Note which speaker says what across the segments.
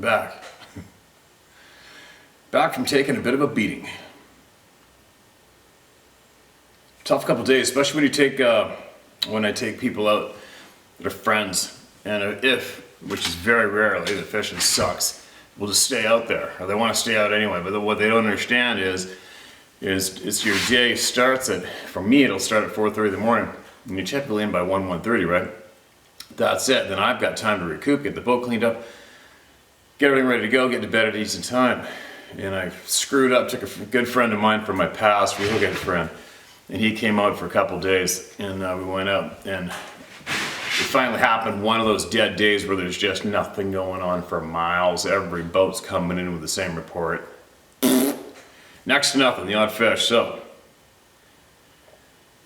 Speaker 1: back. Back from taking a bit of a beating. Tough couple days, especially when you take, when I take people out that are friends, and which is very rarely, the fishing sucks, will just stay out there, or they want to stay out anyway, but what they don't understand is your day starts at, for me it'll start at 4:30 in the morning, and you're typically in by 1:30, right? That's it, then I've got time to recoup, get the boat cleaned up, get everything ready to go, get to bed at a decent time. And I screwed up, took a good friend of mine from my past, real good friend, and he came out for a couple days, and we went out, and it finally happened, one of those dead days where there's just nothing going on for miles, every boat's coming in with the same report. Next to nothing, the odd fish, so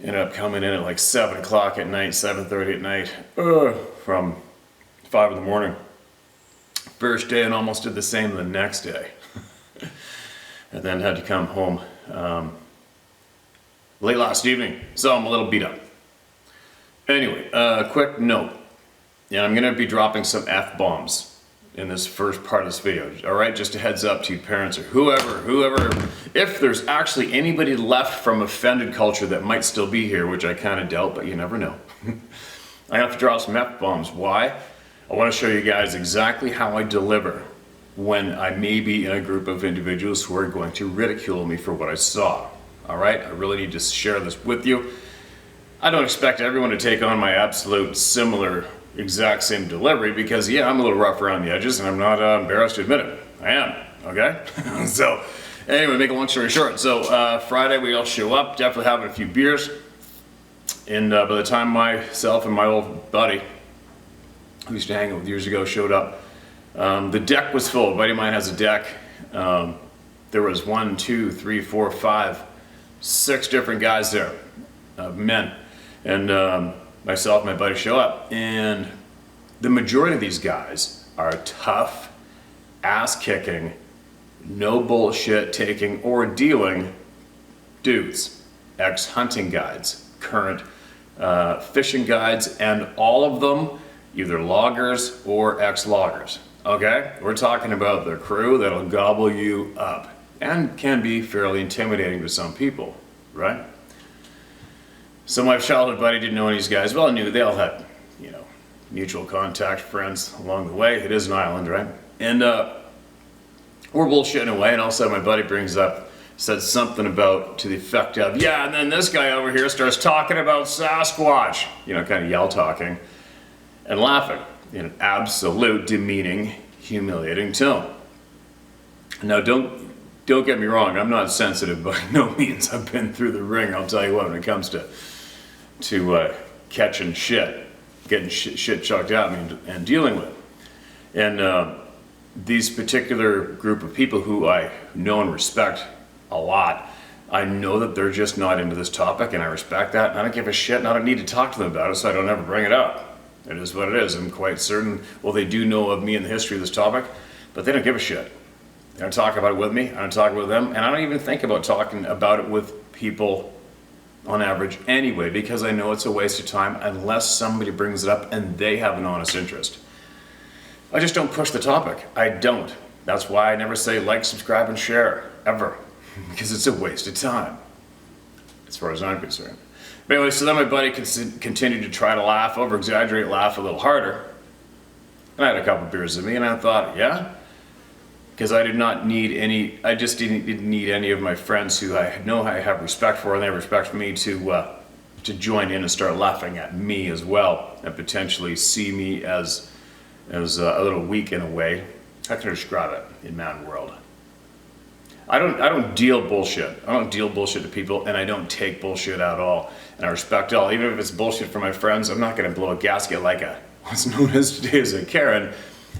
Speaker 1: ended up coming in at like 7 o'clock at night, 7:30 at night, from 5 in the morning. First day, and almost did the same the next day. And then had to come home late last evening, so I'm a little beat up. Anyway, quick note. Yeah, I'm gonna be dropping some F-bombs in this first part of this video. All right, just a heads up to you parents or whoever, if there's actually anybody left from offended culture that might still be here, which I kind of doubt, but you never know. I have to drop some F-bombs. Why? I want to show you guys exactly how I deliver when I may be in a group of individuals who are going to ridicule me for what I saw. All right, I really need to share this with you. I don't expect everyone to take on my absolute similar, exact same delivery because, yeah, I'm a little rough around the edges and I'm not embarrassed to admit it. I am, okay? So, anyway, make a long story short. So, Friday we all show up, definitely having a few beers. And by the time myself and my old buddy, who used to hang out with years ago, showed up, the deck was full. A buddy of mine has a deck. There was 1, 2, 3, 4, 5, 6 different guys there, men. And myself and my buddy show up, and the majority of these guys are tough, ass-kicking, no bullshit taking or dealing dudes, ex-hunting guides, current fishing guides, and all of them either loggers or ex-loggers. Okay, we're talking about the crew that'll gobble you up and can be fairly intimidating to some people, right? So my childhood buddy didn't know any of these guys. Well, I knew they all had, you know, mutual contact, friends along the way. It is an island, right? And we're bullshitting away, and all of a sudden my buddy said something about, to the effect of, yeah, and then this guy over here starts talking about Sasquatch, you know, kind of yell talking and laughing in an absolute demeaning, humiliating tone. Now, don't get me wrong, I'm not sensitive by no means. I've been through the ring, I'll tell you what, when it comes to catching shit, getting shit chucked at me and dealing with it. And these particular group of people who I know and respect a lot, I know that they're just not into this topic, and I respect that, and I don't give a shit, and I don't need to talk to them about it, so I don't ever bring it up. It is what it is. I'm quite certain, well, they do know of me and the history of this topic, but they don't give a shit. They don't talk about it with me, I don't talk with them, and I don't even think about talking about it with people on average anyway, because I know it's a waste of time unless somebody brings it up and they have an honest interest. I just don't push the topic. I don't. That's why I never say like, subscribe, and share, ever, because it's a waste of time, as far as I'm concerned. But anyway, so then my buddy continued to try to laugh, over-exaggerate, laugh a little harder. And I had a couple beers with me, and I thought, yeah? Because I just didn't need any of my friends who I know I have respect for, and they have respect for me, to join in and start laughing at me as well, and potentially see me as a little weak in a way. How can I describe it in man world? I don't deal bullshit. I don't deal bullshit to people, and I don't take bullshit at all. And I respect all. Even if it's bullshit for my friends, I'm not going to blow a gasket like what's known as today as a Karen,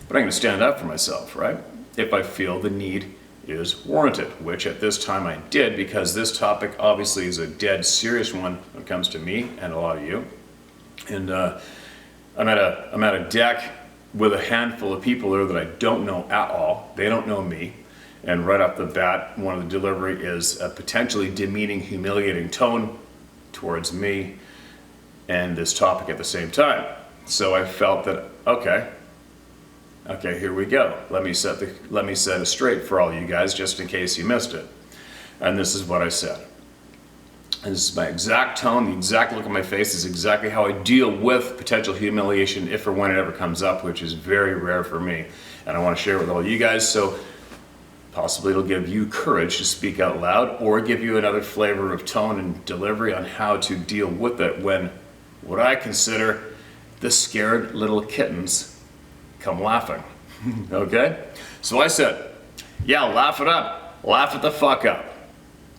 Speaker 1: but I'm going to stand up for myself, right? If I feel the need is warranted, which at this time I did, because this topic obviously is a dead serious one when it comes to me and a lot of you. And I'm at a deck with a handful of people there that I don't know at all. They don't know me. And right off the bat, one of the delivery is a potentially demeaning, humiliating tone towards me and this topic at the same time. So I felt that, okay, Okay, here we go. Let me set it straight for all you guys, just in case you missed it. And this is what I said. And this is my exact tone, the exact look on my face is exactly how I deal with potential humiliation if or when it ever comes up, which is very rare for me. And I want to share it with all you guys, so possibly it'll give you courage to speak out loud or give you another flavor of tone and delivery on how to deal with it when what I consider the scared little kittens come laughing. Okay? So I said, yeah, laugh it up. Laugh it the fuck up.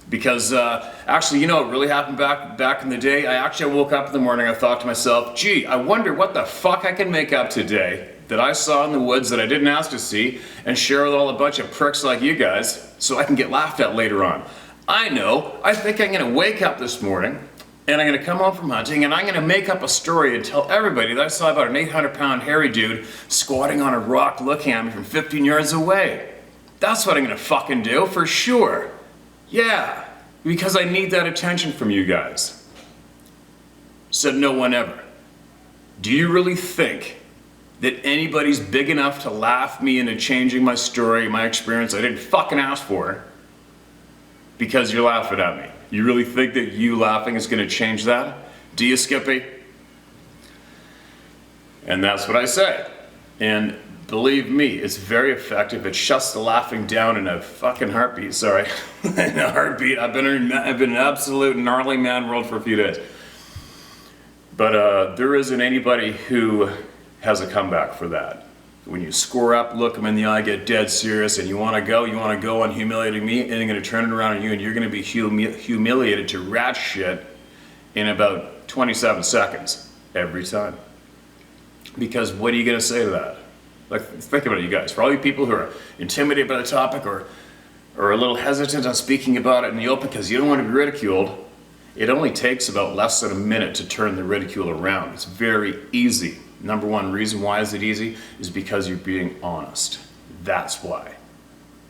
Speaker 1: Because actually, you know what really happened back in the day? I woke up in the morning, I thought to myself, gee, I wonder what the fuck I can make up today that I saw in the woods that I didn't ask to see and share with all a bunch of pricks like you guys so I can get laughed at later on. I know, I think I'm gonna wake up this morning and I'm gonna come home from hunting and I'm gonna make up a story and tell everybody that I saw about an 800-pound hairy dude squatting on a rock looking at me from 15 yards away. That's what I'm gonna fucking do, for sure. Yeah, because I need that attention from you guys. Said no one ever. Do you really think that anybody's big enough to laugh me into changing my story, my experience I didn't fucking ask for, because you're laughing at me? You really think that you laughing is gonna change that? Do you, Skippy? And that's what I say. And believe me, it's very effective. It shuts the laughing down in a fucking heartbeat, sorry. In a heartbeat. I've been in an absolute gnarly man world for a few days. But there isn't anybody who has a comeback for that. When you score up, look them in the eye, get dead serious, and you want to go on humiliating me, and I'm going to turn it around on you, and you're going to be humiliated to rat shit in about 27 seconds every time. Because what are you going to say to that? Like, think about it, you guys. For all you people who are intimidated by the topic or a little hesitant on speaking about it in the open because you don't want to be ridiculed, it only takes about less than a minute to turn the ridicule around. It's very easy. Number one reason why is it easy is because you're being honest. That's why.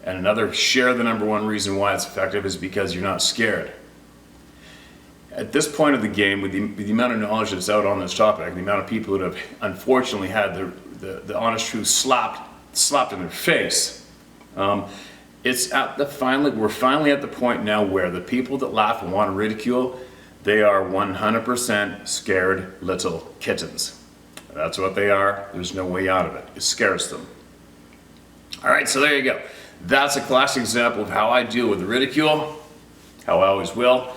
Speaker 1: And another share the number one reason why it's effective is because you're not scared. At this point of the game, with the amount of knowledge that's out on this topic, the amount of people that have unfortunately had the honest truth slapped in their face, we're finally at the point now where the people that laugh and want to ridicule, they are 100% scared little kittens. That's what they are. There's no way out of it. It scares them. All right, so there you go. That's a classic example of how I deal with ridicule, how I always will,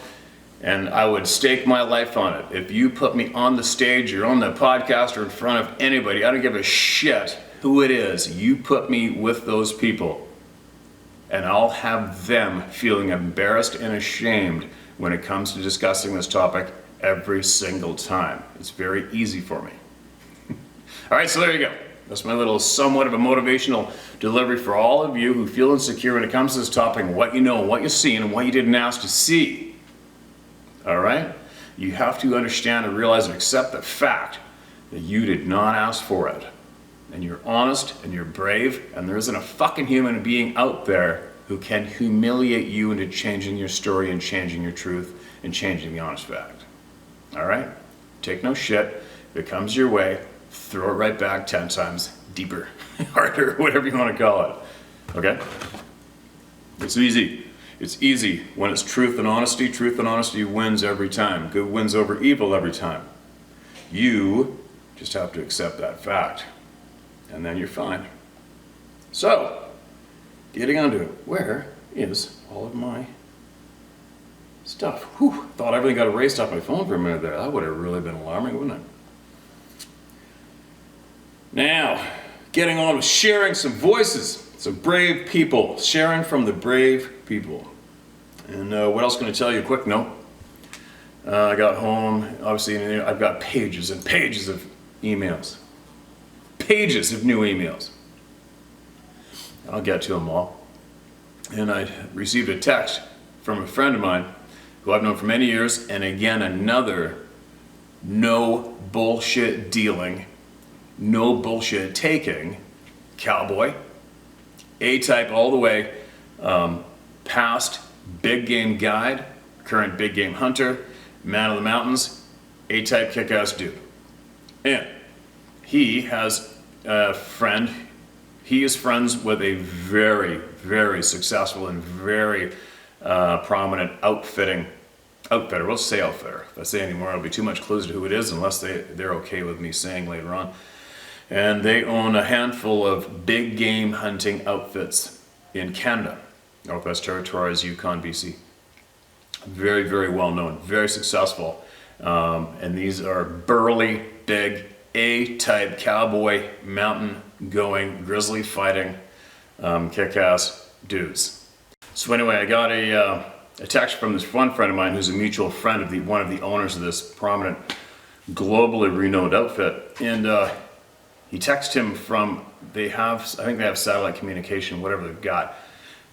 Speaker 1: and I would stake my life on it. If you put me on the stage or on the podcast or in front of anybody, I don't give a shit who it is. You put me with those people, and I'll have them feeling embarrassed and ashamed when it comes to discussing this topic every single time. It's very easy for me. All right, so there you go. That's my little somewhat of a motivational delivery for all of you who feel insecure when it comes to this topic, and what you know, and what you've seen, and what you didn't ask to see. All right? You have to understand and realize and accept the fact that you did not ask for it. And you're honest, and you're brave, and there isn't a fucking human being out there who can humiliate you into changing your story and changing your truth and changing the honest fact. All right? Take no shit. If it comes your way, throw it right back 10 times deeper, harder, whatever you want to call it. Okay? It's easy. It's easy when it's truth and honesty wins every time. Good wins over evil every time. You just have to accept that fact, and then you're fine. So, getting onto it, where is all of my stuff? Whew, thought everything got erased off my phone for a minute there. That would have really been alarming, wouldn't it? Now, getting on with sharing some voices, some brave people, sharing from the brave people. And what else can I tell you? A quick note. I got home, obviously, I've got pages and pages of emails. Pages of new emails. I'll get to them all. And I received a text from a friend of mine who I've known for many years, and again, another no bullshit dealing, no bullshit taking cowboy, A-type all the way, past big game guide, current big game hunter, man of the mountains, A-type kick-ass dude. And he has a friend He is friends with a very, very successful and very prominent outfitter. We'll say outfitter. If I say any more, it'll be too much clues to who it is, unless they're okay with me saying later on. And they own a handful of big game hunting outfits in Canada, Northwest Territories, Yukon, BC. Very, very well known, very successful. And these are burly, big, A-type cowboy, mountain-going, grizzly fighting, kick-ass dudes. So anyway, I got a text from this one friend of mine who's a mutual friend of one of the owners of this prominent, globally renowned outfit, and he texted him from, I think they have satellite communication, whatever they've got.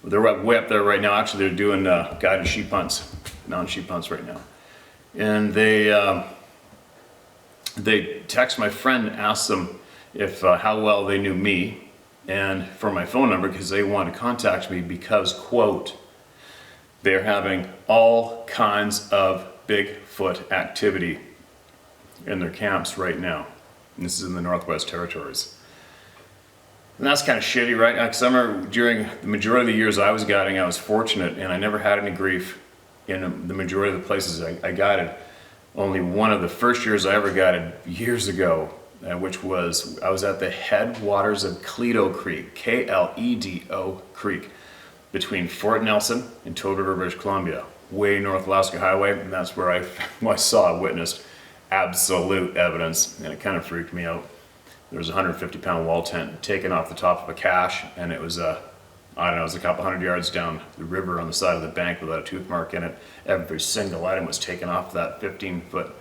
Speaker 1: They're way up there right now. Actually, they're doing guided sheep hunts, mountain sheep hunts right now. And they text my friend and asked them if how well they knew me and for my phone number, because they want to contact me because, quote, they're having all kinds of Bigfoot activity in their camps right now. And this is in the Northwest Territories. And that's kind of shitty, right? Because I remember during the majority of the years I was guiding, I was fortunate and I never had any grief in the majority of the places I guided. Only one of the first years I ever guided years ago, which was, I was at the headwaters of Kledo Creek, K-L-E-D-O Creek, between Fort Nelson and Toad River, British Columbia, way North Alaska Highway, and that's where I witnessed absolute evidence, and it kind of freaked me out. There was a 150-pound wall tent taken off the top of a cache, and it was I don't know, it was a couple hundred yards down the river on the side of the bank without a tooth mark in it. Every single item was taken off that 15-foot,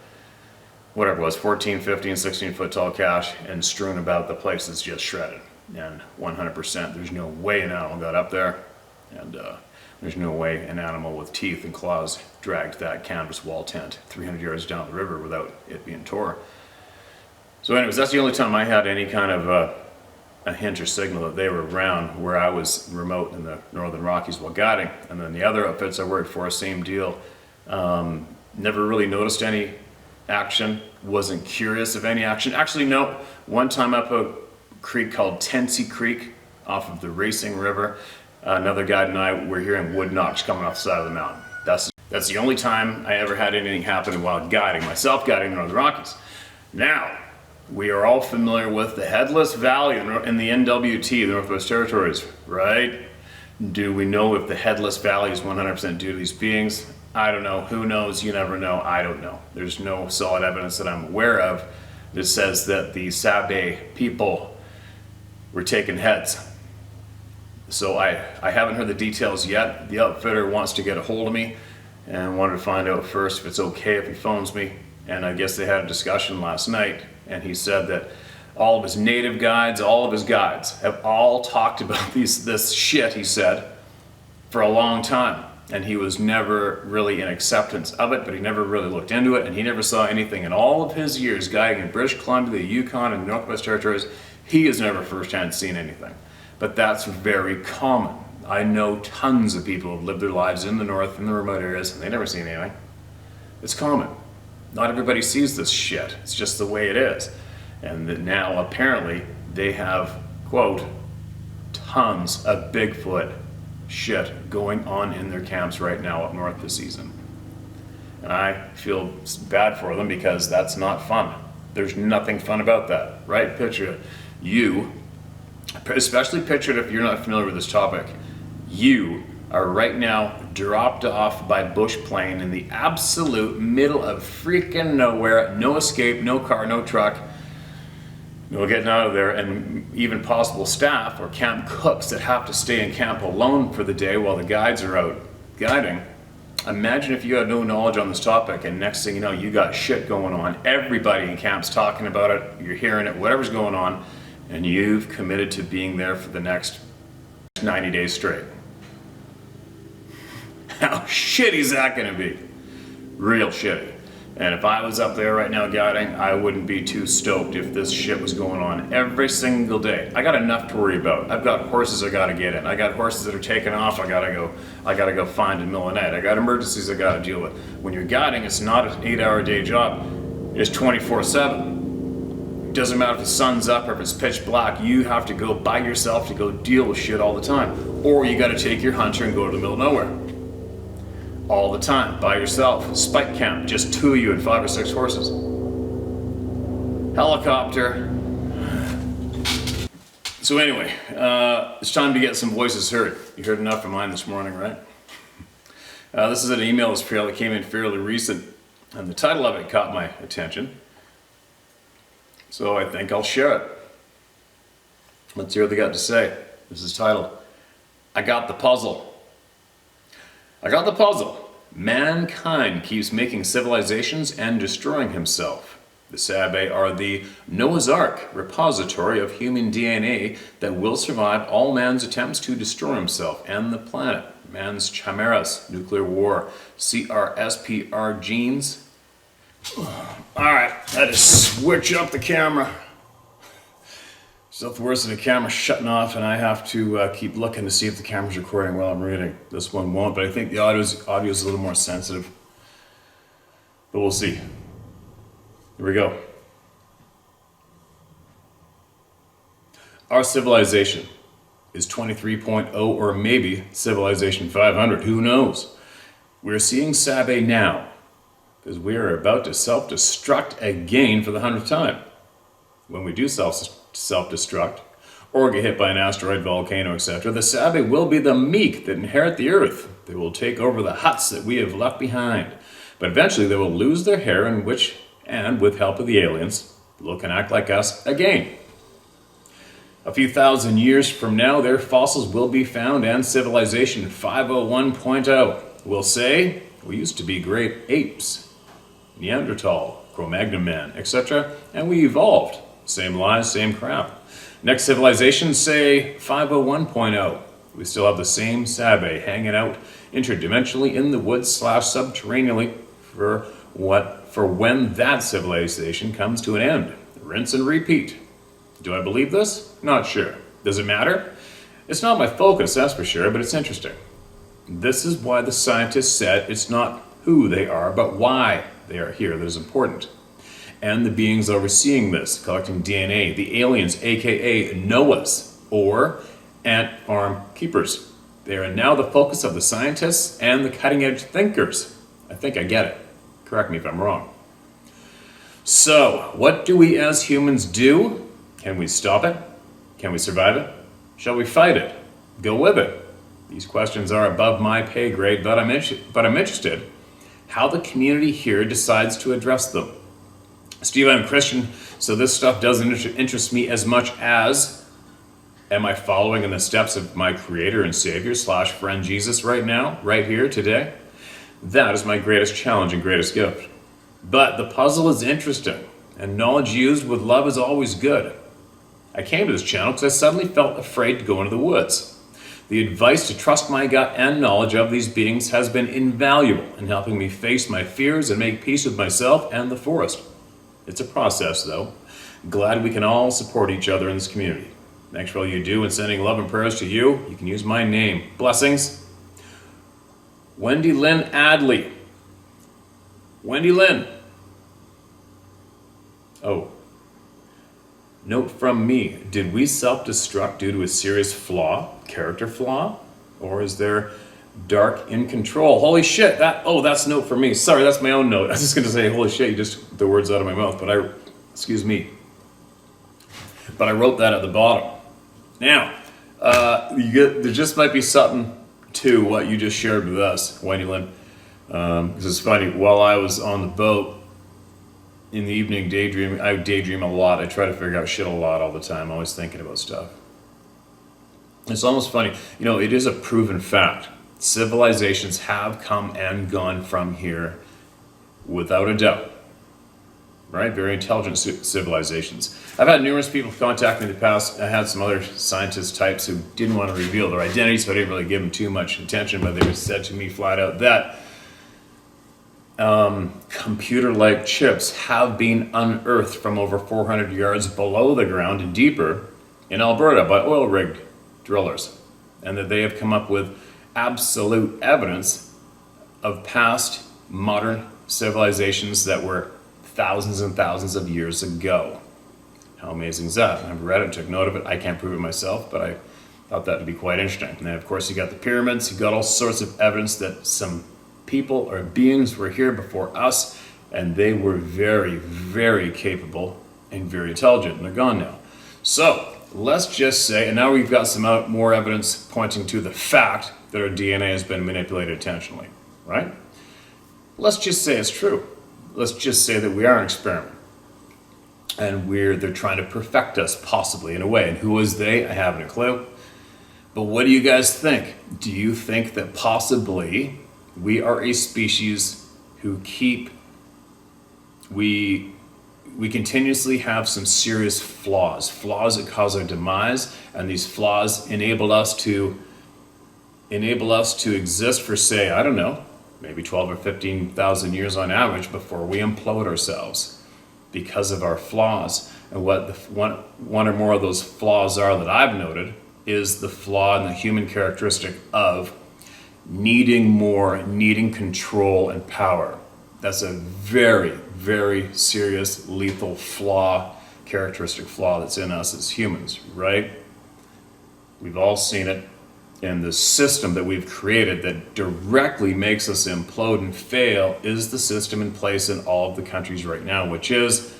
Speaker 1: whatever it was, 14, 15, 16-foot tall cache and strewn about the place. It's just shredded. And 100%, there's no way an animal got up there, and there's no way an animal with teeth and claws dragged that canvas wall tent 300 yards down the river without it being tore. So anyways, that's the only time I had any kind of a hint or signal that they were around where I was remote in the Northern Rockies while guiding. And then the other outfits I worked for, same deal. Never really noticed any action, wasn't curious of any action. Actually, no, one time up a creek called Tensy Creek off of the Racing River, another guide and I were hearing wood knocks coming off the side of the mountain. That's the only time I ever had anything happen while guiding, myself guiding the Northern Rockies. Now, we are all familiar with the Headless Valley in the NWT, the Northwest Territories, right? Do we know if the Headless Valley is 100% due to these beings? I don't know. Who knows? You never know. I don't know. There's no solid evidence that I'm aware of that says that the Sabe people were taking heads. So I haven't heard the details yet. The outfitter wants to get a hold of me and wanted to find out first if it's okay if he phones me. And I guess they had a discussion last night, and he said that all of his native guides, all of his guides have all talked about this shit, he said, for a long time. And he was never really in acceptance of it, but he never really looked into it, and he never saw anything in all of his years guiding in British Columbia, the Yukon, and the Northwest Territories. He has never firsthand seen anything. But that's very common. I know tons of people who have lived their lives in the north, in the remote areas, and they never seen anything. It's common. Not everybody sees this shit. It's just the way it is. And that now, apparently, they have, quote, tons of Bigfoot shit going on in their camps right now up north this season. And I feel bad for them because that's not fun. There's nothing fun about that, right? Picture it. You, especially picture it if you're not familiar with this topic, you are right now dropped off by bush plane in the absolute middle of freaking nowhere, no escape, no car, no truck, no getting out of there, and even possible staff or camp cooks that have to stay in camp alone for the day while the guides are out guiding. Imagine if you had no knowledge on this topic and next thing you know, you got shit going on. Everybody in camp's talking about it, you're hearing it, whatever's going on, and you've committed to being there for the next 90 days straight. How shitty is that gonna be? Real shitty. And if I was up there right now guiding, I wouldn't be too stoked if this shit was going on every single day. I got enough to worry about. I've got horses I gotta get in. I got horses that are taking off, I gotta go find in the middle of the night. I got emergencies I gotta deal with. When you're guiding, it's not an 8-hour day job. It's 24/7. doesn't matter if the sun's up or if it's pitch black, you have to go by yourself to go deal with shit all the time. Or you gotta take your hunter and go to the middle of nowhere. All the time, by yourself. Spike camp, just 2 of you and 5 or 6 horses. Helicopter. So anyway, it's time to get some voices heard. You heard enough of mine this morning, right? This is an email that came in fairly recent, and the title of it caught my attention. So I think I'll share it. Let's hear what they got to say. This is titled, I Got the Puzzle. I got the puzzle. Mankind keeps making civilizations and destroying himself. The Sabe are the Noah's Ark repository of human DNA that will survive all man's attempts to destroy himself and the planet. Man's chimeras, nuclear war, CRSPR genes. Alright, I had to switch up the camera. It's nothing worse than the camera shutting off and I have to keep looking to see if the camera's recording while I'm reading. This one won't, but I think the audio is a little more sensitive. But we'll see. Here we go. Our civilization is 23.0 or maybe civilization 500, who knows? We're seeing Sabe now because we are about to self-destruct again for the 100th time. When we do self-destruct or get hit by an asteroid, volcano, etc., the Sabe will be the meek that inherit the earth. They will take over the huts that we have left behind. But eventually they will lose their hair and with help of the aliens, look and act like us again. A few thousand years from now, their fossils will be found and civilization 501.0 will say, we used to be great apes, Neanderthal, Cro-Magnon man, etc., and we evolved. Same lies, same crap. Next civilization, say 501.0. We still have the same Sabe hanging out interdimensionally in the woods / subterraneally for when that civilization comes to an end. Rinse and repeat. Do I believe this? Not sure. Does it matter? It's not my focus, that's for sure, but it's interesting. This is why the scientists said it's not who they are, but why they are here that is important. And the beings overseeing this, collecting DNA, the aliens, aka Noahs, or ant farm keepers. They are now the focus of the scientists and the cutting edge thinkers. I think I get it. Correct me if I'm wrong. So, what do we as humans do? Can we stop it? Can we survive it? Shall we fight it? Go with it? These questions are above my pay grade, but I'm interested how the community here decides to address them. Steve, I'm Christian, so this stuff doesn't interest me as much as, am I following in the steps of my creator and savior / friend Jesus right now, right here, today? That is my greatest challenge and greatest gift. But the puzzle is interesting, and knowledge used with love is always good. I came to this channel because I suddenly felt afraid to go into the woods. The advice to trust my gut and knowledge of these beings has been invaluable in helping me face my fears and make peace with myself and the forest. It's a process, though. Glad we can all support each other in this community. Thanks for all you do, and sending love and prayers to you. You can use my name. Blessings. Wendy Lynn Adley. Wendy Lynn. Oh. Note from me. Did we self-destruct due to a serious flaw? Character flaw? Or is there dark in control? Holy shit, that's note for me. Sorry, that's my own note. I was just gonna say, holy shit, you just the words out of my mouth, excuse me. But I wrote that at the bottom. Now, there just might be something to what you just shared with us, Wendy Lynn. Because it's funny, while I was on the boat in the evening daydreaming, I daydream a lot. I try to figure out shit a lot all the time, always thinking about stuff. It's almost funny, it is a proven fact. Civilizations have come and gone from here without a doubt. Right? Very intelligent civilizations. I've had numerous people contact me in the past. I had some other scientist types who didn't want to reveal their identity, so I didn't really give them too much attention, but they said to me flat out that computer-like chips have been unearthed from over 400 yards below the ground and deeper in Alberta by oil-rigged drillers, and that they have come up with absolute evidence of past modern civilizations that were thousands and thousands of years ago. How amazing is that? I've read it, took note of it. I can't prove it myself, but I thought that would be quite interesting. And then, of course, you got the pyramids. You got all sorts of evidence that some people or beings were here before us, and they were very, very capable and very intelligent, and they're gone now. So let's just say, and now we've got some more evidence pointing to the fact that our DNA has been manipulated intentionally, right? Let's just say it's true. Let's just say that we are an experiment. And they're trying to perfect us, possibly, in a way. And who is they? I haven't a clue. But what do you guys think? Do you think that possibly we are a species who we continuously have some serious flaws that cause our demise, and these flaws enable us to exist for, say, I don't know, maybe 12 or 15,000 years on average before we implode ourselves because of our flaws. And what one or more of those flaws are that I've noted is the flaw in the human characteristic of needing more, needing control and power. That's a very, very serious, lethal characteristic flaw that's in us as humans, right? We've all seen it in the system that we've created that directly makes us implode and fail is the system in place in all of the countries right now, which is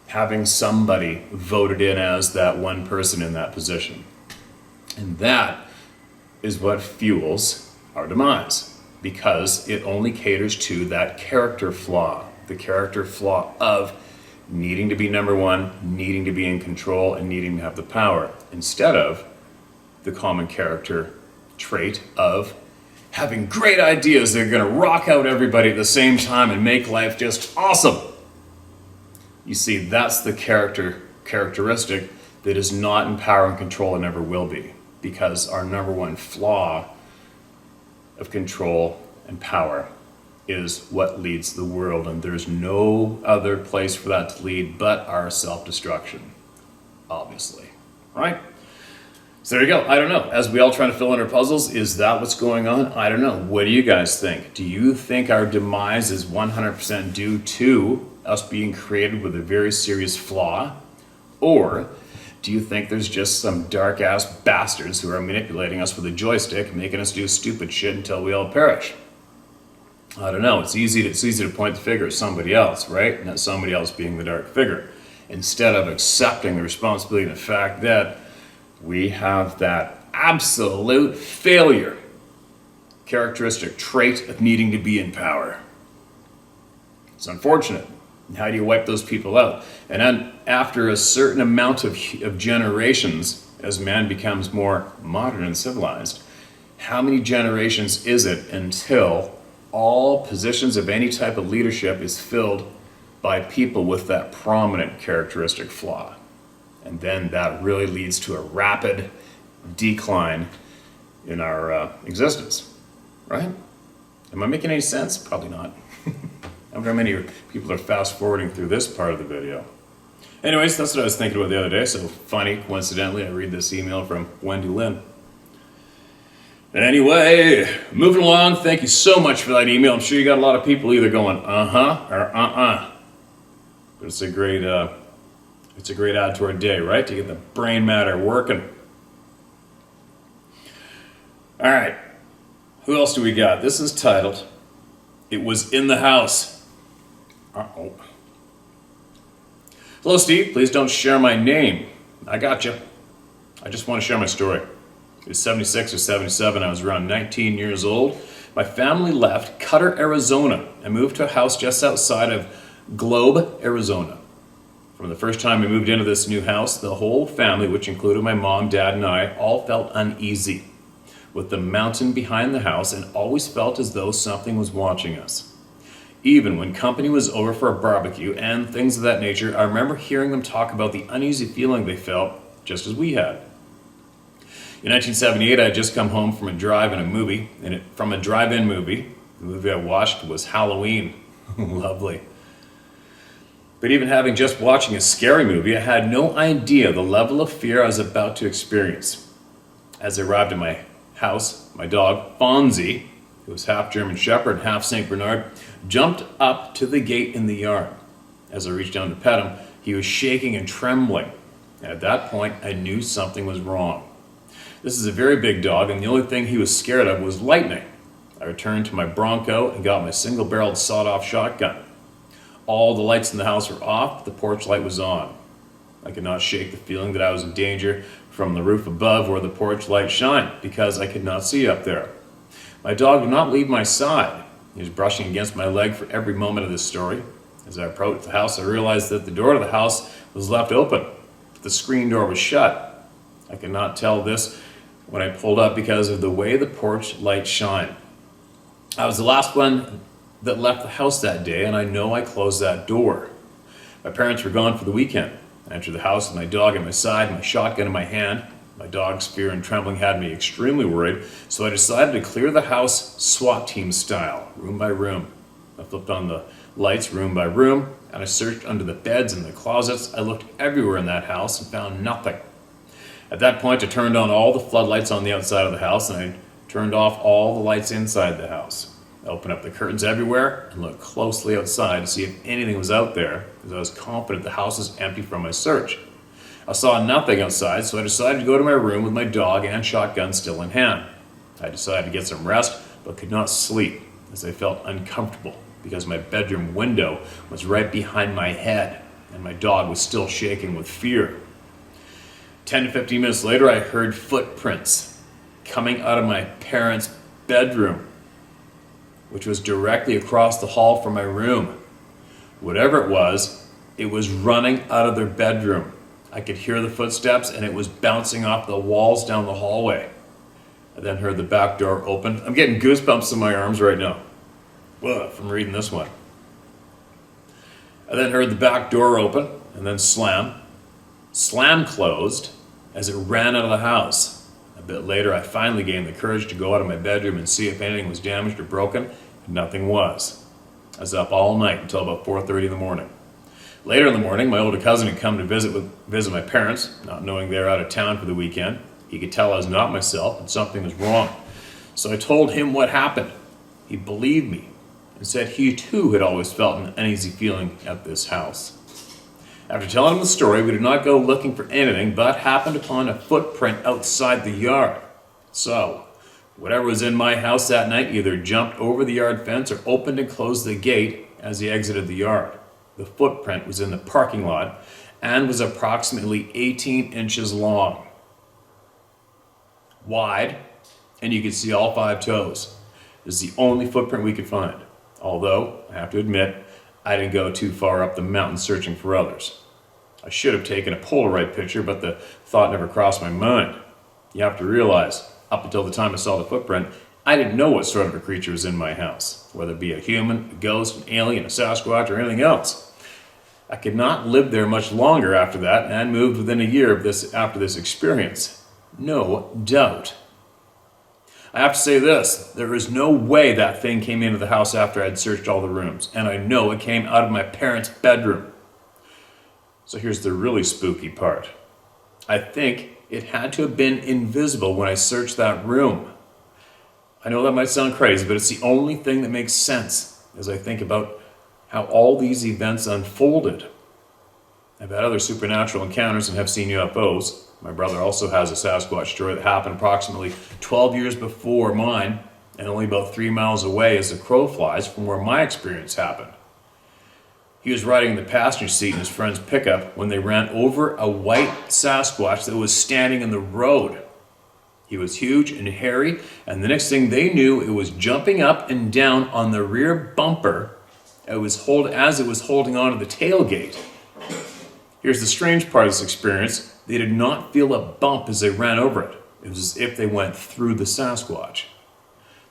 Speaker 1: having somebody voted in as that one person in that position. And that is what fuels our demise, because it only caters to that character flaw, the character flaw of needing to be number one, needing to be in control, and needing to have the power, instead of the common character trait of having great ideas that are going to rock out everybody at the same time and make life just awesome. You see, that's the characteristic that is not in power and control and never will be, because our number one flaw of control and power is what leads the world, and there's no other place for that to lead but our self-destruction, obviously, right? So there you go. I don't know. As we all try to fill in our puzzles, is that what's going on? I don't know. What do you guys think? Do you think our demise is 100% due to us being created with a very serious flaw? Or do you think there's just some dark-ass bastards who are manipulating us with a joystick, making us do stupid shit until we all perish? I don't know. It's easy to point the finger at somebody else, right? And that somebody else being the dark figure, instead of accepting the responsibility and the fact that we have that absolute failure characteristic trait of needing to be in power. It's unfortunate. How do you wipe those people out? And then after a certain amount of generations, as man becomes more modern and civilized, how many generations is it until all positions of any type of leadership is filled by people with that prominent characteristic flaw? And then that really leads to a rapid decline in our existence, right? Am I making any sense? Probably not. I wonder how many people are fast forwarding through this part of the video. Anyways, that's what I was thinking about the other day. So funny, coincidentally, I read this email from Wendy Lynn. Anyway, moving along, thank you so much for that email. I'm sure you got a lot of people either going, uh-huh, or uh-uh. But it's a great add to our day, right? To get the brain matter working. All right, who else do we got? This is titled, "It Was in the House." Uh-oh. Hello, Steve. Please don't share my name. I got you. I just want to share my story. It was 76 or 77. I was around 19 years old. My family left Cutter, Arizona, and moved to a house just outside of Globe, Arizona. From the first time we moved into this new house, the whole family, which included my mom, dad, and I, all felt uneasy with the mountain behind the house and always felt as though something was watching us. Even when company was over for a barbecue and things of that nature, I remember hearing them talk about the uneasy feeling they felt, just as we had. In 1978, I had just come home from a drive-in movie. The movie I watched was Halloween. Lovely. But even having just watching a scary movie, I had no idea the level of fear I was about to experience. As I arrived at my house, my dog, Fonzie, who was half German Shepherd and half St. Bernard, jumped up to the gate in the yard. As I reached down to pet him, he was shaking and trembling. At that point, I knew something was wrong. This is a very big dog, and the only thing he was scared of was lightning. I returned to my Bronco and got my single-barreled sawed-off shotgun. All the lights in the house were off, but the porch light was on. I could not shake the feeling that I was in danger from the roof above where the porch light shined, because I could not see up there. My dog did not leave my side. He was brushing against my leg for every moment of this story. As I approached the house, I realized that the door to the house was left open, but the screen door was shut. I could not tell this when I pulled up because of the way the porch light shined. I was the last one that left the house that day, and I know I closed that door. My parents were gone for the weekend. I entered the house with my dog at my side, my shotgun in my hand. My dog's fear and trembling had me extremely worried, so I decided to clear the house SWAT team style, room by room. I flipped on the lights room by room, and I searched under the beds and the closets. I looked everywhere in that house and found nothing. At that point, I turned on all the floodlights on the outside of the house, and I turned off all the lights inside the house. I opened up the curtains everywhere and looked closely outside to see if anything was out there, as I was confident the house was empty from my search. I saw nothing outside, so I decided to go to my room with my dog and shotgun still in hand. I decided to get some rest, but could not sleep, as I felt uncomfortable because my bedroom window was right behind my head, and my dog was still shaking with fear. 10 to 15 minutes later, I heard footprints coming out of my parents' bedroom, which was directly across the hall from my room. Whatever it was running out of their bedroom. I could hear the footsteps, and it was bouncing off the walls down the hallway. I then heard the back door open. I'm getting goosebumps in my arms right now. Whoa, from reading this one. I then heard the back door open, and then slam. Slam closed as it ran out of the house. A bit later, I finally gained the courage to go out of my bedroom and see if anything was damaged or broken, and nothing was. I was up all night until about 4:30 in the morning. Later in the morning, my older cousin had come to visit my parents, not knowing they were out of town for the weekend. He could tell I was not myself and something was wrong. So I told him what happened. He believed me and said he too had always felt an uneasy feeling at this house. After telling him the story, we did not go looking for anything, but happened upon a footprint outside the yard. So, whatever was in my house that night either jumped over the yard fence or opened and closed the gate as he exited the yard. The footprint was in the parking lot and was approximately 18 inches long, wide, and you could see all 5 toes. This is the only footprint we could find. Although, I have to admit, I didn't go too far up the mountain searching for others. I should have taken a Polaroid picture, but the thought never crossed my mind. You have to realize, up until the time I saw the footprint, I didn't know what sort of a creature was in my house, whether it be a human, a ghost, an alien, a Sasquatch, or anything else. I could not live there much longer after that and moved within a year after this experience. No doubt. I have to say this, there is no way that thing came into the house after I had searched all the rooms, and I know it came out of my parents' bedroom. So here's the really spooky part. I think it had to have been invisible when I searched that room. I know that might sound crazy, but it's the only thing that makes sense as I think about how all these events unfolded. I've had other supernatural encounters and have seen UFOs. My brother also has a Sasquatch story that happened approximately 12 years before mine and only about 3 miles away as the crow flies from where my experience happened. He was riding in the passenger seat in his friend's pickup when they ran over a white Sasquatch that was standing in the road. He was huge and hairy, and the next thing they knew, it was jumping up and down on the rear bumper as it was holding onto the tailgate. Here's the strange part of this experience. They did not feel a bump as they ran over it. It was as if they went through the Sasquatch.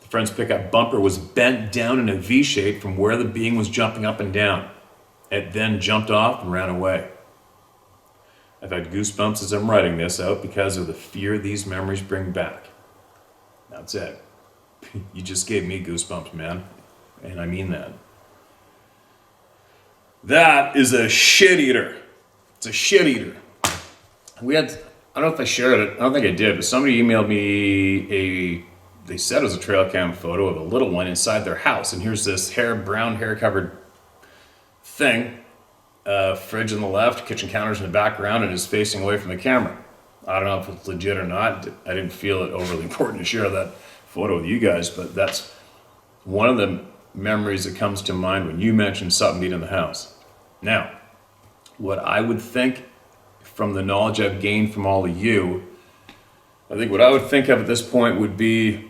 Speaker 1: The friend's pickup bumper was bent down in a V shape from where the being was jumping up and down. It then jumped off and ran away. I've had goosebumps as I'm writing this out because of the fear these memories bring back. That's it. You just gave me goosebumps, man. And I mean that. That is a shit eater. It's a shit eater. I don't know if I shared it. I don't think I did, but somebody emailed me they said it was a trail cam photo of a little one inside their house. And here's this brown hair covered thing fridge on the left, kitchen counters in the background, and is facing away from the camera. I don't know if it's legit or not. I didn't feel it overly important to share that photo with you guys, but that's one of the memories that comes to mind when you mention something being in the house. Now, what I would think from the knowledge I've gained from all of you, I think what I would think of at this point would be,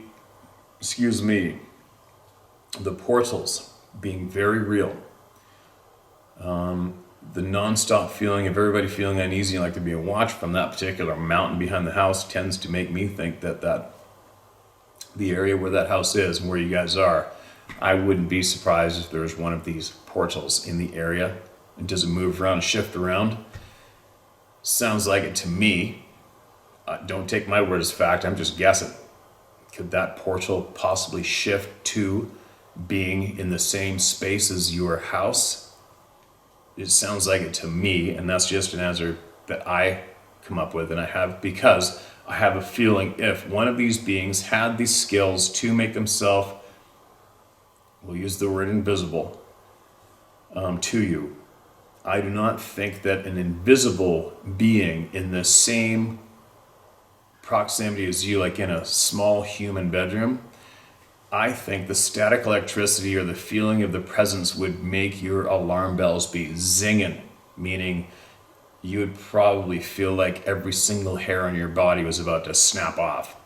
Speaker 1: the portals being very real. The non-stop feeling of everybody feeling uneasy and like they're being watched from that particular mountain behind the house tends to make me think that the area where that house is and where you guys are, I wouldn't be surprised if there's one of these portals in the area. And does it move around, shift around? Sounds like it to me. Don't take my word as fact, I'm just guessing. Could that portal possibly shift to being in the same space as your house? It sounds like it to me, and that's just an answer that I come up with, and I have because I have a feeling if one of these beings had the skills to make themselves, we'll use the word invisible, to you, I do not think that an invisible being in the same proximity as you, like in a small human bedroom, I think the static electricity or the feeling of the presence would make your alarm bells be zinging, meaning you would probably feel like every single hair on your body was about to snap off.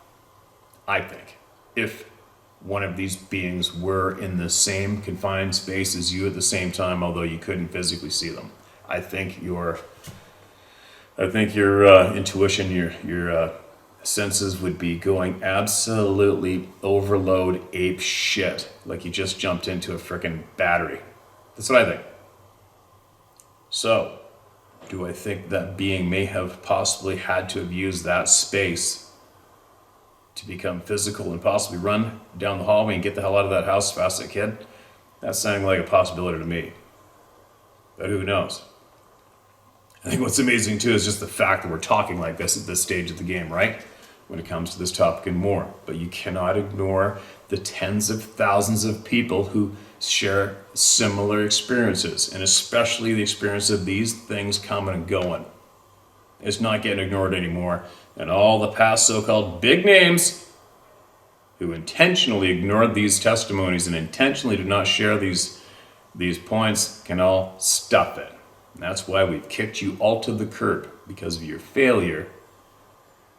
Speaker 1: I think if one of these beings were in the same confined space as you at the same time, although you couldn't physically see them, I think your intuition, your senses would be going absolutely overload ape shit, like you just jumped into a frickin' battery. That's what I think. So, do I think that being may have possibly had to have used that space to become physical and possibly run down the hallway and get the hell out of that house as fast as I could? That's sounding like a possibility to me. But who knows? I think what's amazing too is just the fact that we're talking like this at this stage of the game, right? When it comes to this topic and more. But you cannot ignore the tens of thousands of people who share similar experiences, and especially the experience of these things coming and going. It's not getting ignored anymore. And all the past so-called big names who intentionally ignored these testimonies and intentionally did not share these points can all stuff it. And that's why we've kicked you all to the curb, because of your failure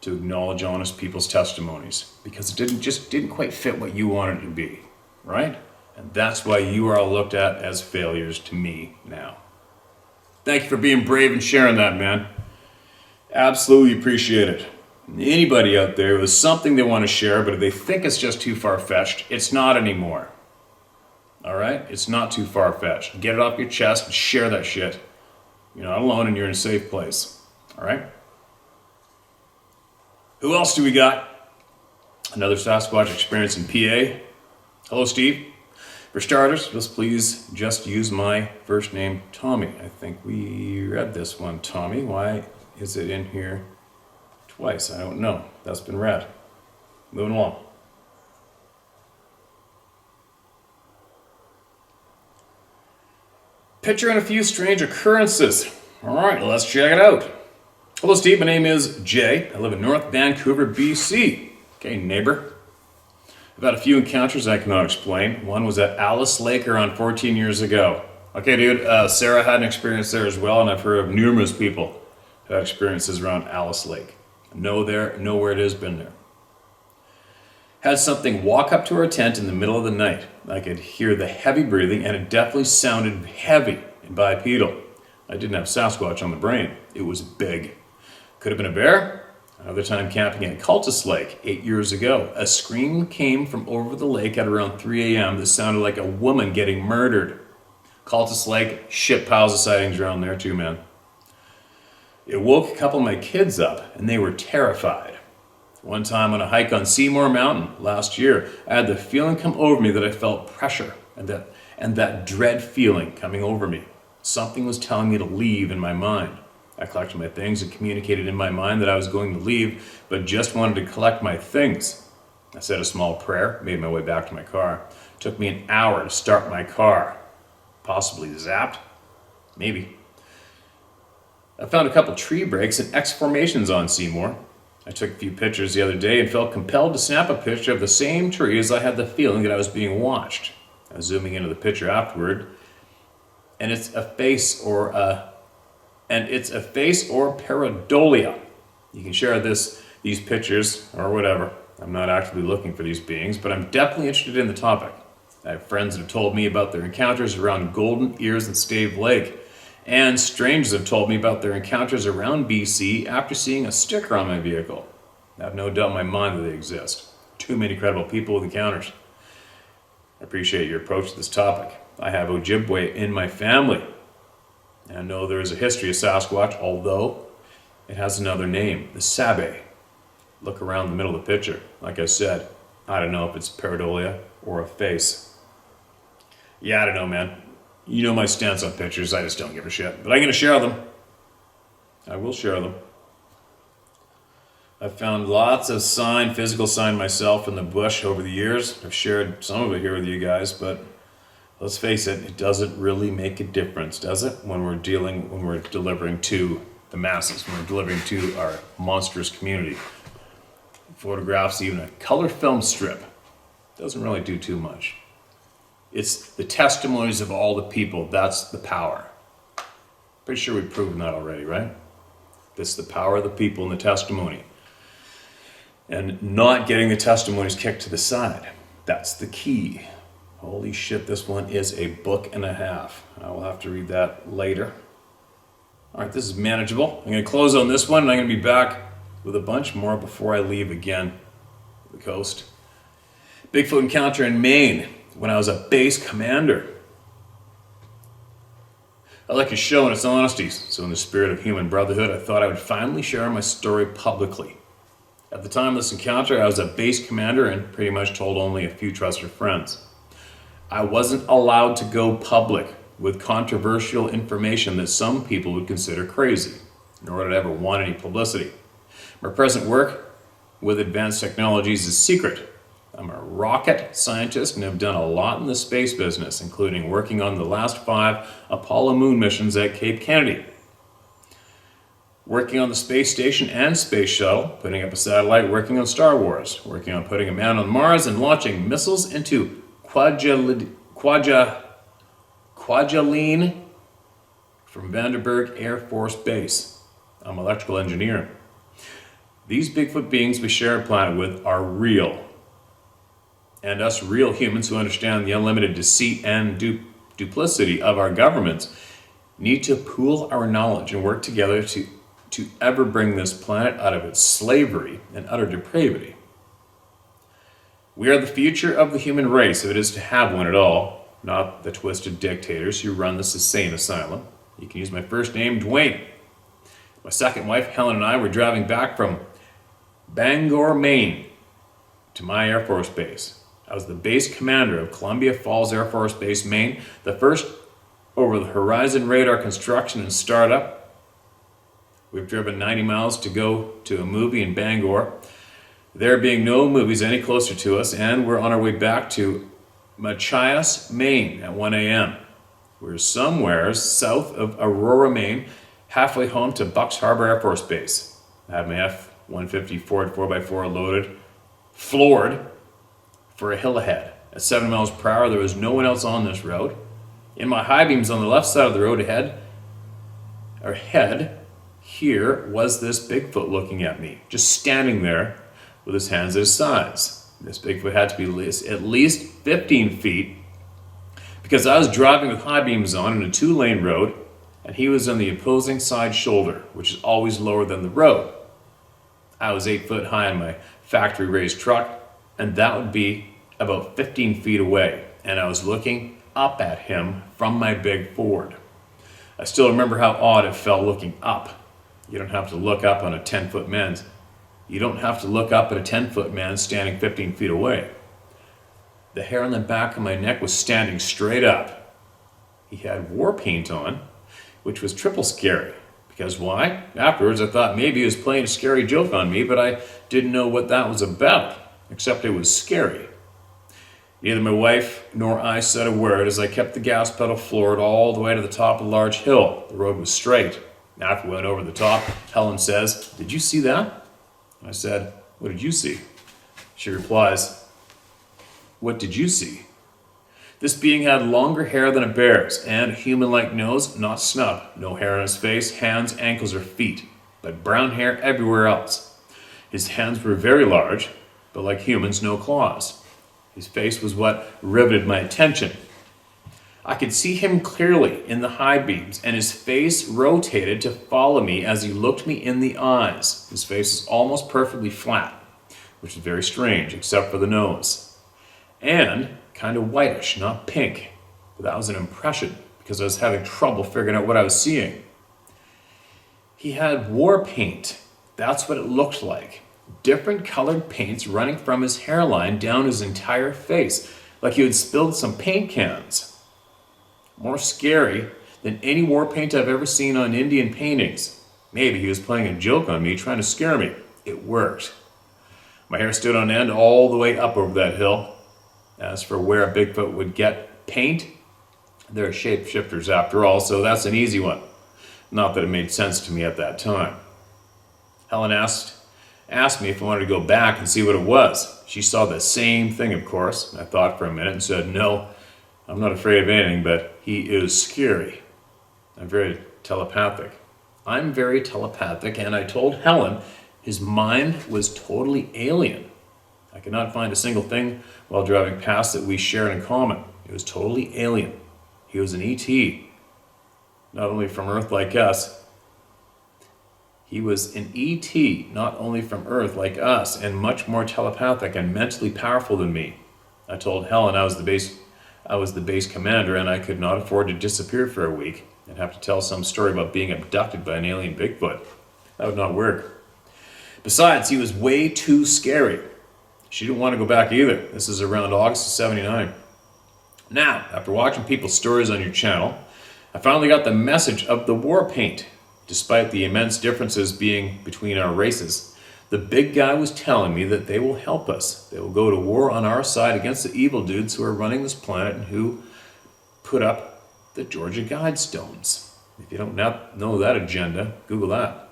Speaker 1: to acknowledge honest people's testimonies, because it didn't quite fit what you wanted it to be, right? And that's why you are all looked at as failures to me now. Thank you for being brave and sharing that, man. Absolutely appreciate it. Anybody out there with something they want to share, but if they think it's just too far-fetched, it's not anymore. All right? It's not too far-fetched. Get it off your chest and share that shit. You're not alone and you're in a safe place. All right? Who else do we got? Another Sasquatch experience in PA. Hello, Steve. For starters, please just use my first name, Tommy. I think we read this one, Tommy. Why is it in here twice? I don't know. That's been read. Moving along. Picture and a few strange occurrences. All right, let's check it out. Hello, Steve. My name is Jay. I live in North Vancouver, BC. Okay, neighbor. I've had a few encounters I cannot explain. One was at Alice Lake around 14 years ago. Okay, dude, Sarah had an experience there as well, and I've heard of numerous people who had experiences around Alice Lake. Know where it is, been there. Had something walk up to our tent in the middle of the night. I could hear the heavy breathing, and it definitely sounded heavy and bipedal. I didn't have Sasquatch on the brain. It was big. Could have been a bear. Another time camping at Cultus Lake 8 years ago. A scream came from over the lake at around 3 a.m. that sounded like a woman getting murdered. Cultus Lake, shit piles of sightings around there too, man. It woke a couple of my kids up, and they were terrified. One time on a hike on Seymour Mountain last year, I had the feeling come over me that I felt pressure and that dread feeling coming over me. Something was telling me to leave in my mind. I collected my things and communicated in my mind that I was going to leave, but just wanted to collect my things. I said a small prayer, made my way back to my car. It took me an hour to start my car. Possibly zapped? Maybe. I found a couple tree breaks and X formations on Seymour. I took a few pictures the other day and felt compelled to snap a picture of the same tree as I had the feeling that I was being watched. I was zooming into the picture afterward, and it's a face or pareidolia. You can share these pictures or whatever. I'm not actively looking for these beings, but I'm definitely interested in the topic. I have friends that have told me about their encounters around Golden Ears and Stave Lake, and strangers have told me about their encounters around BC after seeing a sticker on my vehicle. I have no doubt in my mind that they exist. Too many credible people with encounters. I appreciate your approach to this topic. I have Ojibwe in my family. I know there is a history of Sasquatch, although it has another name, the Sabe. Look around the middle of the picture. Like I said, I don't know if it's pareidolia or a face. Yeah, I don't know, man. You know my stance on pictures. I just don't give a shit. But I'm going to share them. I will share them. I've found lots of physical sign myself in the bush over the years. I've shared some of it here with you guys, but let's face it, it doesn't really make a difference, does it? When we're delivering to the masses, when we're delivering to our monstrous community. Photographs, even a color film strip, doesn't really do too much. It's the testimonies of all the people. That's the power. Pretty sure we've proven that already, right? This is the power of the people and the testimony. And not getting the testimonies kicked to the side. That's the key. Holy shit, this one is a book and a half. I will have to read that later. All right, this is manageable. I'm going to close on this one, and I'm going to be back with a bunch more before I leave again the coast. Bigfoot encounter in Maine when I was a base commander. I like to show in its honesty, so in the spirit of human brotherhood, I thought I would finally share my story publicly. At the time of this encounter, I was a base commander and pretty much told only a few trusted friends. I wasn't allowed to go public with controversial information that some people would consider crazy, nor did I ever want any publicity. My present work with advanced technologies is secret. I'm a rocket scientist and have done a lot in the space business, including working on the last 5 Apollo moon missions at Cape Kennedy. Working on the space station and space shuttle, putting up a satellite, working on Star Wars, working on putting a man on Mars and launching missiles into Kwajalein from Vandenberg Air Force Base. I'm an electrical engineer. These Bigfoot beings we share a planet with are real. And us real humans who understand the unlimited deceit and duplicity of our governments need to pool our knowledge and work together to ever bring this planet out of its slavery and utter depravity. We are the future of the human race, if it is to have one at all, not the twisted dictators who run this insane asylum. You can use my first name, Dwayne. My second wife, Helen, and I were driving back from Bangor, Maine, to my Air Force base. I was the base commander of Columbia Falls Air Force Base, Maine, the first over-the-horizon radar construction and startup. We've driven 90 miles to go to a movie in Bangor, there being no movies any closer to us, and we're on our way back to Machias, Maine at 1 a.m. We're somewhere south of Aurora, Maine, halfway home to Bucks Harbor Air Force Base. I have my F-150 Ford 4x4 loaded, floored, for a hill ahead. At 7 miles per hour, there was no one else on this road. In my high beams on the left side of the road ahead, here was this Bigfoot looking at me, just standing there with his hands at his sides. This Bigfoot had to be at least 15 feet because I was driving with high beams on in a 2-lane road, and he was on the opposing side shoulder, which is always lower than the road. I was 8 foot high in my factory-raised truck, and that would be about 15 feet away, and I was looking up at him from my big Ford. I still remember how odd it felt looking up. You don't have to look up on a 10-foot man. You don't have to look up at a 10-foot man standing 15 feet away. The hair on the back of my neck was standing straight up. He had war paint on, which was triple scary. Because why? Afterwards, I thought maybe he was playing a scary joke on me, but I didn't know what that was about, except it was scary. Neither my wife nor I said a word as I kept the gas pedal floored all the way to the top of a large hill. The road was straight. After we went over the top, Helen says, "Did you see that?" I said, "What did you see?" She replies, "What did you see?" This being had longer hair than a bear's, and a human-like nose, not snub, no hair on his face, hands, ankles, or feet, but brown hair everywhere else. His hands were very large, but like humans, no claws. His face was what riveted my attention. I could see him clearly in the high beams, and his face rotated to follow me as he looked me in the eyes. His face is almost perfectly flat, which is very strange, except for the nose. And kind of whitish, not pink. But that was an impression, because I was having trouble figuring out what I was seeing. He had war paint. That's what it looked like. Different colored paints running from his hairline down his entire face, like he had spilled some paint cans. More scary than any war paint I've ever seen on Indian paintings. Maybe he was playing a joke on me, trying to scare me. It worked. My hair stood on end all the way up over that hill. As for where a Bigfoot would get paint, they're shapeshifters after all, so that's an easy one. Not that it made sense to me at that time. Helen asked me if I wanted to go back and see what it was. She saw the same thing, of course. I thought for a minute and said, "No, I'm not afraid of anything, but he is scary." I'm very telepathic, and I told Helen his mind was totally alien. I could not find a single thing while driving past that we shared in common. It was totally alien. He was an ET, not only from Earth like us. He was an ET, not only from Earth like us, and much more telepathic and mentally powerful than me. I told Helen I was the base commander, and I could not afford to disappear for a week and have to tell some story about being abducted by an alien Bigfoot. That would not work. Besides, he was way too scary. She didn't want to go back either. This is around August of '79. Now, after watching people's stories on your channel, I finally got the message of the war paint. Despite the immense differences being between our races, the big guy was telling me that they will help us. They will go to war on our side against the evil dudes who are running this planet and who put up the Georgia Guidestones. If you don't know that agenda, Google that.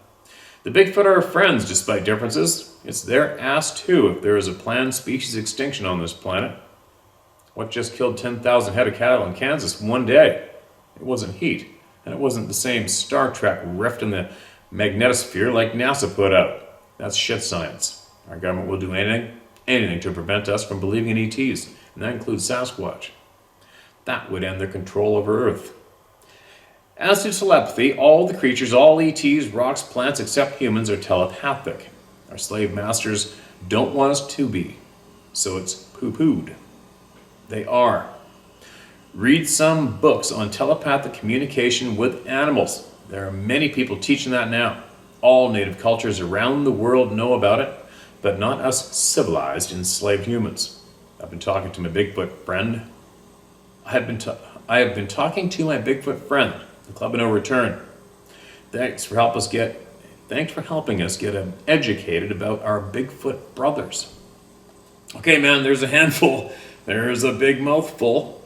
Speaker 1: The Bigfoot are our friends despite differences. It's their ass too if there is a planned species extinction on this planet. What just killed 10,000 head of cattle in Kansas one day? It wasn't heat, and it wasn't the same Star Trek rift in the magnetosphere like NASA put out. That's shit science. Our government will do anything to prevent us from believing in ETs, and that includes Sasquatch. That would end their control over Earth. As to telepathy, all the creatures, all ETs, rocks, plants, except humans are telepathic. Our slave masters don't want us to be, so it's poo-pooed. They are. Read some books on telepathic communication with animals. There are many people teaching that now. All native cultures around the world know about it, but not us civilized, enslaved humans. I've been talking to my Bigfoot friend. I have been talking to my Bigfoot friend, the Club of No Return. Thanks for helping us get educated about our Bigfoot brothers. Okay, man, there's a handful. There's a big mouthful.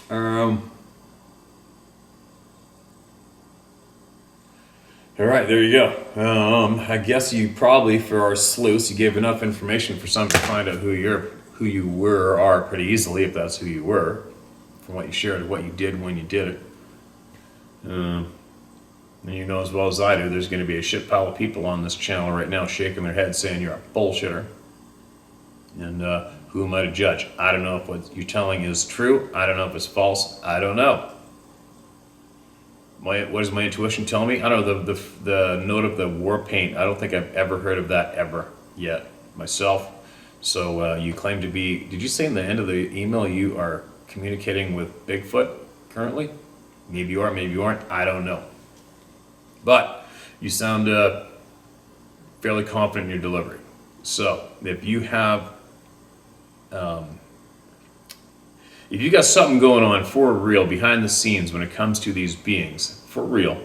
Speaker 1: All right, there you go. I guess you probably, for our sleuths, you gave enough information for some to find out who you were or are pretty easily, if that's who you were, from what you shared and what you did when you did it. And you know as well as I do, there's going to be a shit pile of people on this channel right now shaking their heads saying you're a bullshitter. And who am I to judge? I don't know if what you're telling is true. I don't know if it's false. I don't know. What does my intuition tell me? I don't know, the note of the war paint. I don't think I've ever heard of that ever yet myself. So you claim to be, did you say in the end of the email you are communicating with Bigfoot currently? Maybe you are, maybe you aren't. I don't know. But you sound fairly confident in your delivery. So if you have, if you got something going on for real behind the scenes when it comes to these beings, for real,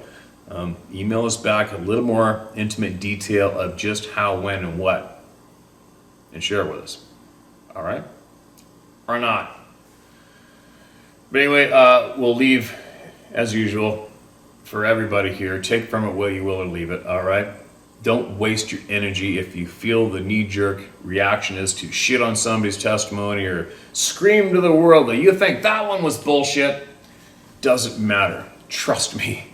Speaker 1: email us back a little more intimate detail of just how, when, and what, and share it with us. All right? Or not. But anyway, we'll leave, as usual, for everybody here, take from it what you will or leave it, all right? Don't waste your energy if you feel the knee-jerk reaction is to shit on somebody's testimony or scream to the world that you think that one was bullshit. Doesn't matter. Trust me.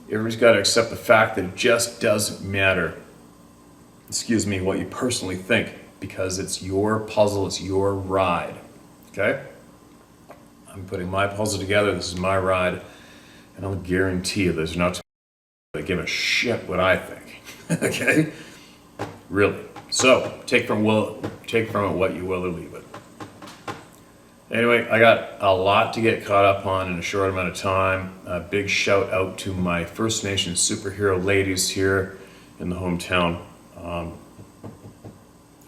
Speaker 1: Everybody's got to accept the fact that it just doesn't matter. Excuse me, what you personally think, because it's your puzzle, it's your ride. Okay? I'm putting my puzzle together, this is my ride, and I'll guarantee you there's not to give a shit what I think. Okay? Really. So, take from it what you will or leave it. Anyway, I got a lot to get caught up on in a short amount of time. A big shout out to my First Nation superhero ladies here in the hometown. I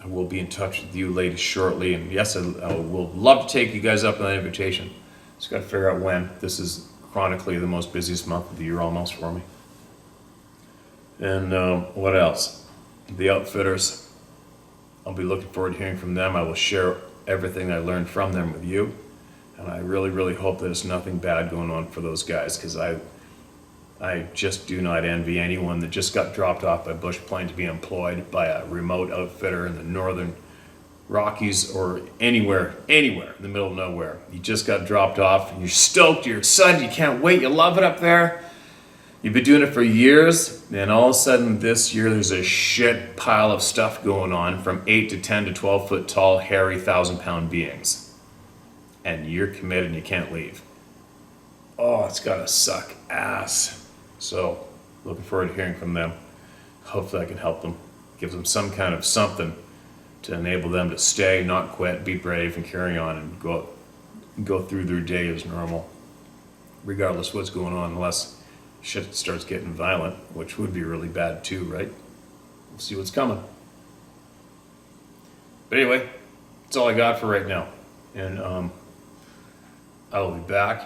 Speaker 1: will be in touch with you ladies shortly, and yes, I will love to take you guys up on that invitation. Just got to figure out when. This is chronically the most busiest month of the year almost for me. And what else? The outfitters. I'll be looking forward to hearing from them. I will share everything I learned from them with you. And I really, really hope that there's nothing bad going on for those guys, because I just do not envy anyone that just got dropped off by Bush plane to be employed by a remote outfitter in the northern Rockies or anywhere in the middle of nowhere. You just got dropped off and you're stoked, you're excited, you can't wait, you love it up there. You've been doing it for years, and all of a sudden this year there's a shit pile of stuff going on from 8 to 10 to 12 foot tall, hairy, 1,000-pound beings. And you're committed and you can't leave. Oh, it's gotta suck ass. So, looking forward to hearing from them. Hopefully I can help them. Give them some kind of something to enable them to stay, not quit, be brave, and carry on and go through their day as normal. Regardless of what's going on, unless shit starts getting violent, which would be really bad too, right? We'll see what's coming. But anyway, that's all I got for right now. And I will be back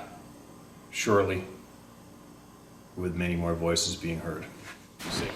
Speaker 1: shortly with many more voices being heard. See.